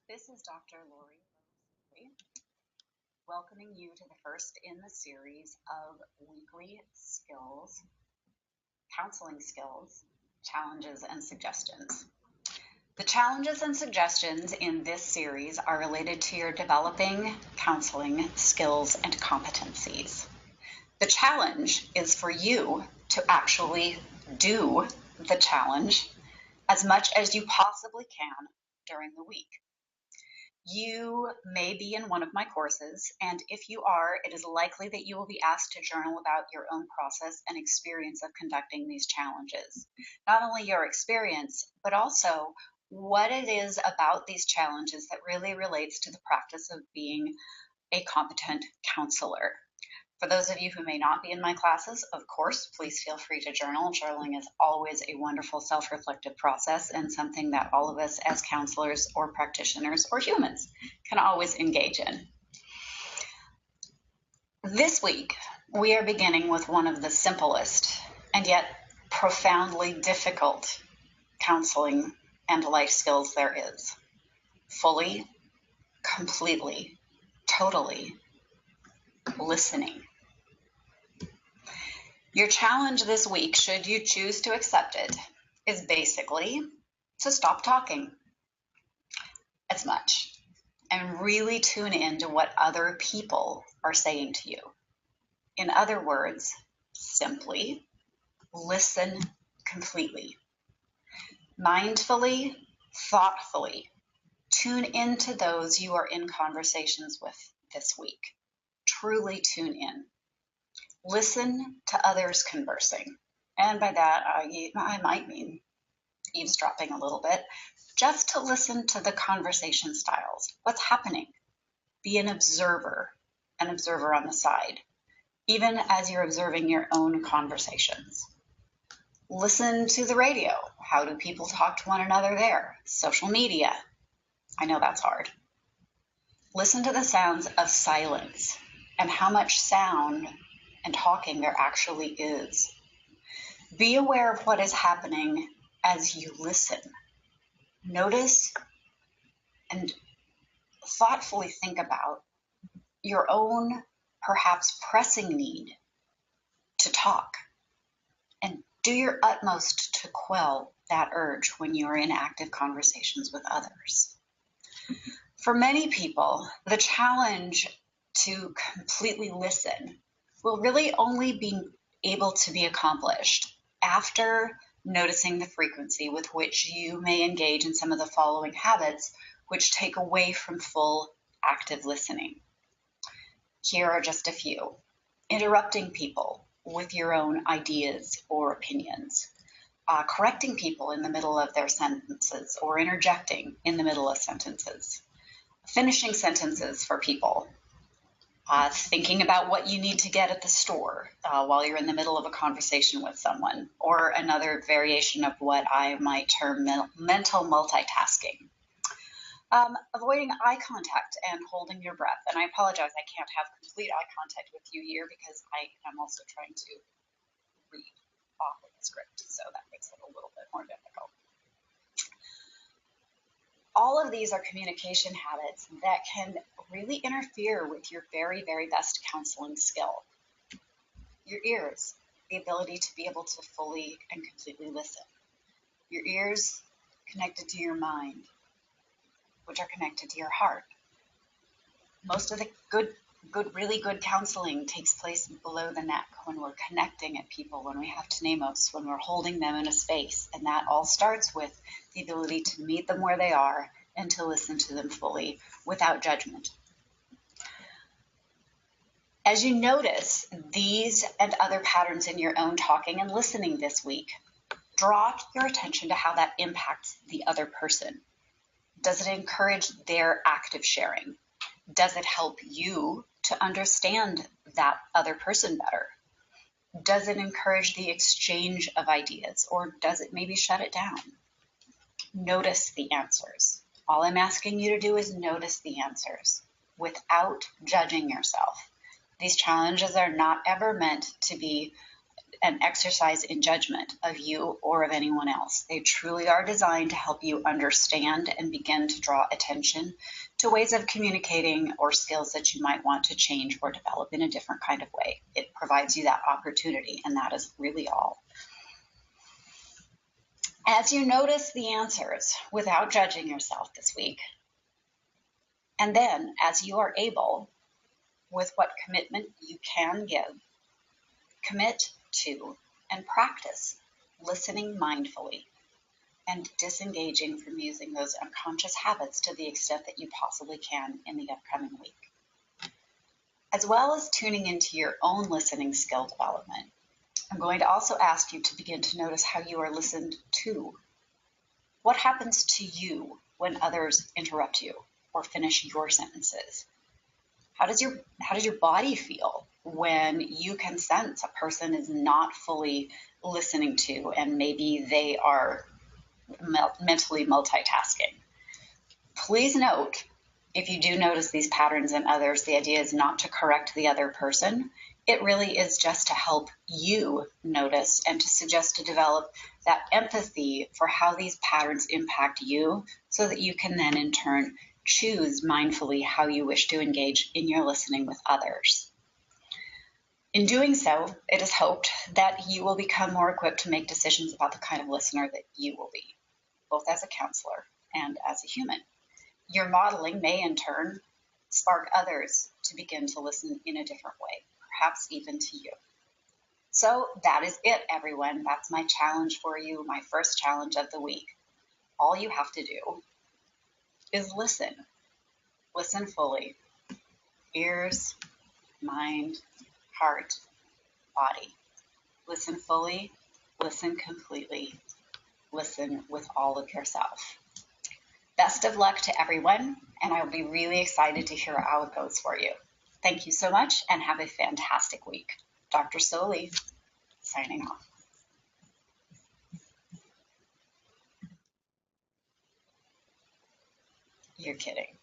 This is Dr. Low Soli, welcoming you to the first in the series of weekly skills, counseling skills, challenges, and suggestions. The challenges and suggestions in this series are related to your developing counseling skills and competencies. The challenge is for you to actually do the challenge as much as you possibly can during the week. You may be in one of my courses, and if you are, it is likely that you will be asked to journal about your own process and experience of conducting these challenges. Not only your experience, but also what it is about these challenges that really relates to the practice of being a competent counselor. For those of you who may not be in my classes, of course, please feel free to journal. Journaling is always a wonderful self-reflective process and something that all of us as counselors or practitioners or humans can always engage in. This week, we are beginning with one of the simplest and yet profoundly difficult counseling and life skills there is. Fully, completely, totally listening. Your challenge this week, should you choose to accept it, is basically to stop talking as much and really tune in to what other people are saying to you. In other words, simply listen completely. Mindfully, thoughtfully, tune into those you are in conversations with this week. Truly tune in. Listen to others conversing. And by that, I might mean eavesdropping a little bit, just to listen to the conversation styles. What's happening? Be an observer on the side, even as you're observing your own conversations. Listen to the radio. How do people talk to one another there? Social media. I know that's hard. Listen to the sounds of silence and how much sound and talking there actually is. Be aware of what is happening as you listen. Notice and thoughtfully think about your own perhaps pressing need to talk, and do your utmost to quell that urge when you are in active conversations with others. For many people, the challenge to completely listen will really only be able to be accomplished after noticing the frequency with which you may engage in some of the following habits which take away from full active listening. Here are just a few. Interrupting people with your own ideas or opinions. Correcting people in the middle of their sentences or interjecting in the middle of sentences. Finishing sentences for people. Thinking about what you need to get at the store while you're in the middle of a conversation with someone, or another variation of what I might term mental multitasking. Avoiding eye contact and holding your breath. And I apologize, I can't have complete eye contact with you here because I am also trying to read off of the script, so that makes it a little bit more difficult. All of these are communication habits that can really interfere with your very, very best counseling skill. Your ears, the ability to be able to fully and completely listen. Your ears connected to your mind, which are connected to your heart. Most of the really good counseling takes place below the neck when we're connecting at people, when we have tenemos, when we're holding them in a space. And that all starts with the ability to meet them where they are and to listen to them fully without judgment. As you notice these and other patterns in your own talking and listening this week, draw your attention to how that impacts the other person. Does it encourage their active sharing? Does it help you to understand that other person better? Does it encourage the exchange of ideas, or does it maybe shut it down? Notice the answers. All I'm asking you to do is notice the answers without judging yourself. These challenges are not ever meant to be an exercise in judgment of you or of anyone else. They truly are designed to help you understand and begin to draw attention to ways of communicating or skills that you might want to change or develop in a different kind of way. It provides you that opportunity, and that is really all. As you notice the answers without judging yourself this week, and then as you are able, with what commitment you can give, commit to and practice listening mindfully and disengaging from using those unconscious habits to the extent that you possibly can in the upcoming week. As well as tuning into your own listening skill development, I'm going to also ask you to begin to notice how you are listened to. What happens to you when others interrupt you or finish your sentences? How does your body feel when you can sense a person is not fully listening to and maybe they are mentally multitasking? Please note, if you do notice these patterns in others, the idea is not to correct the other person. It really is just to help you notice and to suggest to develop that empathy for how these patterns impact you so that you can then in turn choose mindfully how you wish to engage in your listening with others. In doing so, it is hoped that you will become more equipped to make decisions about the kind of listener that you will be, both as a counselor and as a human. Your modeling may in turn spark others to begin to listen in a different way, perhaps even to you. So that is it, everyone. That's my challenge for you, my first challenge of the week. All you have to do is listen. Listen fully. Ears, mind, heart, body. Listen fully. Listen completely. Listen with all of yourself. Best of luck to everyone, and I'll be really excited to hear how it goes for you. Thank you so much, and have a fantastic week. Dr. Soli, signing off. You're kidding.